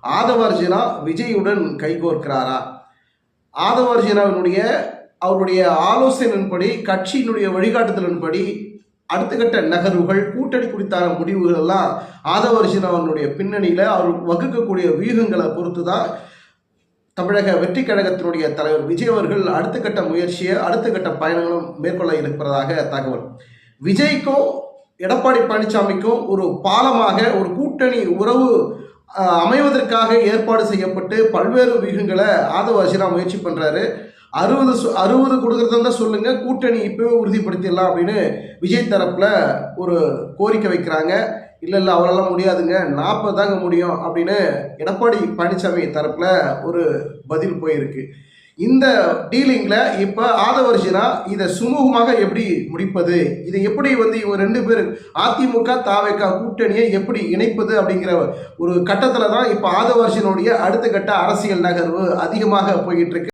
ஆதவர்ஜுனா விஜயுடன் கைகோர்க்கிறாரா? ஆதவர்ஜுனாவினுடைய அவருடைய ஆலோசனையின்படி, கட்சியினுடைய வழிகாட்டுதலின்படி அடுத்த கட்ட நகர்வுகள், கூட்டணி குறித்தான முடிவுகள் எல்லாம் ஆதவர்ஜுனாவினுடைய பின்னணியில் அவர் வகுக்கக்கூடிய வியூகங்களை பொறுத்து தான் தமிழக வெற்றி கழகத்தினுடைய தலைவர் விஜய் அவர்கள் அடுத்த கட்ட முயற்சியை, அடுத்த கட்ட பயணங்களும் மேற்கொள்ள இருக்கிறதாக தகவல். விஜய்க்கும் எடப்பாடி பழனிசாமிக்கும் ஒரு பாலமாக ஒரு கூட்டணி உறவு அமைவதற்காக ஏற்பாடு செய்யப்பட்டு பல்வேறு வியூகங்களை ஆதவர்ஜுனா முயற்சி பண்றாரு. 60 கொடுக்குறதா சொல்லுங்க, கூட்டணி இப்பவே உறுதிப்படுத்திடலாம் அப்படின்னு விஜய் தரப்புல ஒரு கோரிக்கை வைக்கிறாங்க. இல்லை அவரெல்லாம் முடியாதுங்க, 40 தாங்க முடியும் அப்படின்னு எடப்பாடி பழனிசாமி தரப்புல ஒரு பதில் போயிருக்கு. இந்த டீலிங்ல இப்ப ஆதவர்ஜுனா இதை சுமூகமாக எப்படி முடிப்பது, இதை எப்படி இவங்க 2 பேர் அதிமுக தாவேகா கூட்டணியை எப்படி இணைப்பது அப்படிங்கிற ஒரு கட்டத்துல தான் இப்ப ஆதவர்ஜுனுடைய அடுத்த கட்ட அரசியல் நகர்வு அதிகமாக போய்கிட்டு இருக்கு.